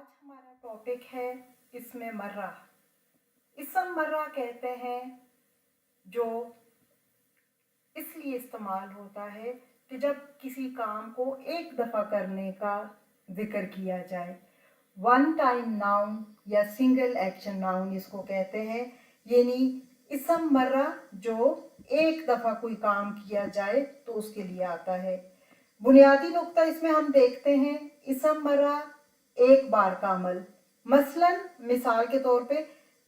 आज हमारा टॉपिक है इसमें मर्रा। इसम मर्रा कहते हैं जो इसलिए इस्तेमाल होता है कि जब किसी काम को एक दफ़ा करने का जिक्र किया जाए। वन टाइम नाउन या सिंगल एक्शन नाउन इसको कहते हैं, यानी इसम मर्रा जो एक दफ़ा कोई काम किया जाए तो उसके लिए आता है। बुनियादी नुक्ता इसमें हम देखते हैं इसम मर्रा एक बार का अमल। मसलन मिसाल के तौर पे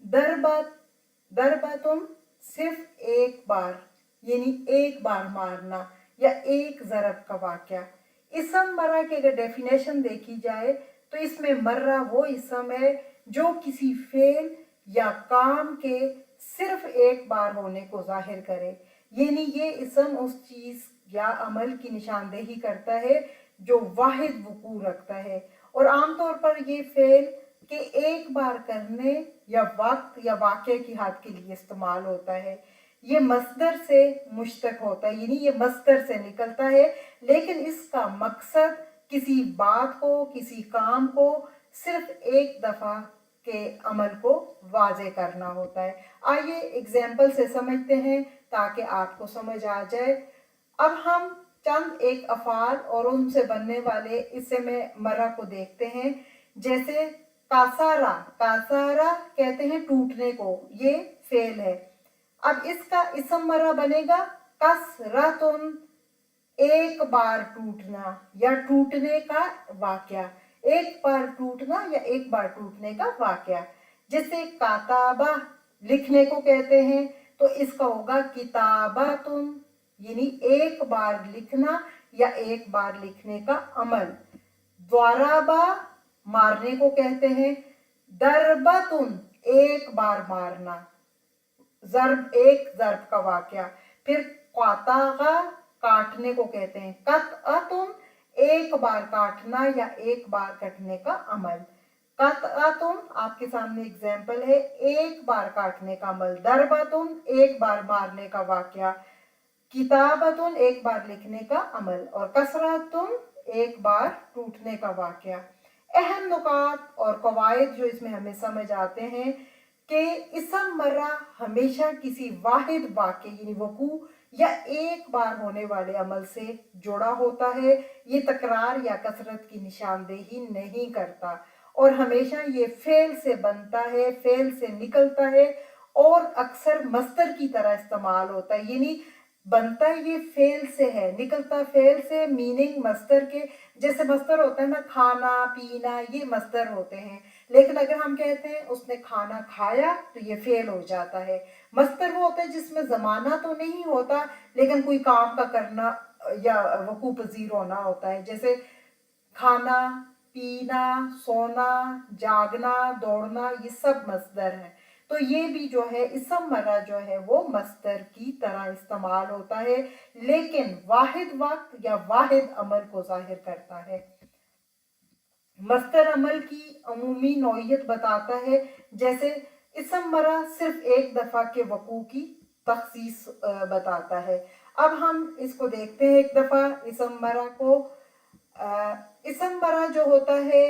दरबतुम सिर्फ एक बार, यानी एक बार मारना या एक ज़रब का वाक़या। इसम मर्रा की अगर डेफिनेशन देखी जाए तो इसमें मर्रा वो इसम है जो किसी फेल या काम के सिर्फ एक बार होने को जाहिर करे, यानी ये इसम उस चीज़ या अमल की निशानदेही करता है जो वाहिद वकूअ रखता है और आमतौर पर ये फेल के एक बार करने या वक्त या वाक़े की हद के लिए इस्तेमाल होता है। ये मस्दर से मुश्तक होता है, यानी ये मस्दर से निकलता है, लेकिन इसका मकसद किसी बात को, किसी काम को सिर्फ एक दफ़ा के अमल को वाज़े करना होता है। आइए एग्जाम्पल से समझते हैं ताकि आपको समझ आ जाए। अब हम चंद एक अफ़ाल और उनसे बनने वाले इसम मर्रा को देखते हैं। जैसे कासारा, कासारा कहते हैं टूटने को, ये फेल है। अब इसका इसम मर्रा बनेगा कसरतुन, एक बार टूटना या टूटने का वाक़या, एक बार टूटना या एक बार टूटने का वाक़या। जैसे काताबा लिखने को कहते हैं तो इसका होगा किताबतुन, यानी एक बार लिखना या एक बार लिखने का अमल। द्वाराबा मारने को कहते हैं, दरबतुन एक बार मारना, एक ज़र्ब का वाक़या। फिर क़तागा काटने को कहते हैं, क़तअतुन एक बार काटना या एक बार कटने का अमल। क़तअतुन आपके सामने एग्जाम्पल है, एक बार काटने का अमल। दरबतुन एक बार मारने का वाक़या। किताबतुन एक बार लिखने का अमल और कसरतुन एक बार टूटने का वाक़या। अहम नुकात और कवायद जो इसमें हमें समझ आते हैं कि इसम मर्रा हमेशा किसी वाहिद वाक़े यानी वकू या एक बार होने वाले अमल से जुड़ा होता है। ये तकरार या कसरत की निशानदेही नहीं करता और हमेशा ये फेल से बनता है, फेल से निकलता है और अक्सर मस्दर की तरह इस्तेमाल होता है, यानी बनता ये फेल से है, निकलता फेल से। मीनिंग मस्दर के जैसे मस्दर होता है ना, खाना पीना, ये मस्दर होते हैं, लेकिन अगर हम कहते हैं उसने खाना खाया तो ये फेल हो जाता है। मस्दर वो होता है जिसमें ज़माना तो नहीं होता लेकिन कोई काम का करना या वकू पजीर होना होता है। जैसे खाना पीना, सोना, जागना, दौड़ना, ये सब मस्दर है। तो ये भी जो है इसम मर्रा जो है वो मस्दर की तरह इस्तेमाल होता है, लेकिन वाहिद वक्त या वाहिद अमल को जाहिर करता है। मस्दर अमल की अमूमी नौइयत बताता है। जैसे इसम मर्रा सिर्फ एक दफ़ा के वकू की तखसीस बताता है। अब हम इसको देखते हैं एक दफ़ा इसम मर्रा को। इसम मर्रा जो होता है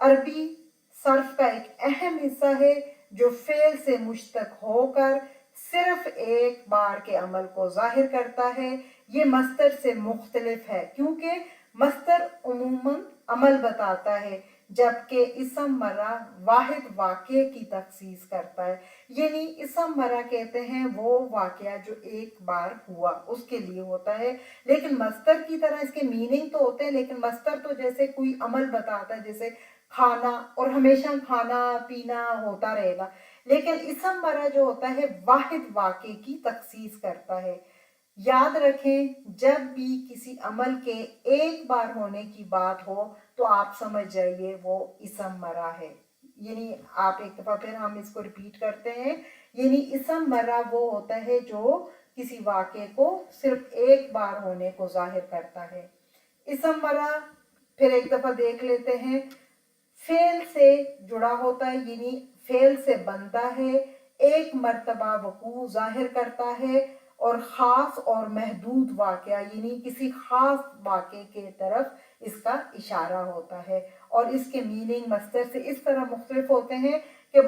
अरबी सर्फ का एक अहम हिस्सा है जो फेल से मुश्तक होकर सिर्फ एक बार के अमल को जाहिर करता है। ये मस्दर से मुख्तलिफ है क्योंकि मस्दर उमूमन अमल बताता है जबकि इसम मर्रा वाहिद वाक़े की तखसीस करता है, यानी इसम मर्रा कहते हैं वो वाक़या जो एक बार हुआ उसके लिए होता है। लेकिन मस्दर की तरह इसके मीनिंग तो होते हैं, लेकिन मस्दर तो जैसे कोई अमल बताता है, जैसे खाना, और हमेशा खाना पीना होता रहेगा, लेकिन इसम मर्रा जो होता है वाहिद वाक़े की तखसीस करता है। याद रखें, जब भी किसी अमल के एक बार होने की बात हो तो आप समझ जाइए वो इसम मर्रा है। यानी आप एक दफ़ा फिर हम इसको रिपीट करते हैं, यानी इसम मर्रा वो होता है जो किसी वाक़े को सिर्फ एक बार होने को जाहिर करता है। इसम मर्रा फिर एक दफ़ा देख लेते हैं, फेल से जुड़ा होता है, यानी फेल से बनता है, एक मर्तबा वकू जाहिर करता है और ख़ास और महदूद वाक़या यानी किसी ख़ास वाक़े के तरफ اس کا اشارہ ہوتا ہے، اور اس کے میننگ مصدر سے اس طرح مختلف ہوتے ہیں کہ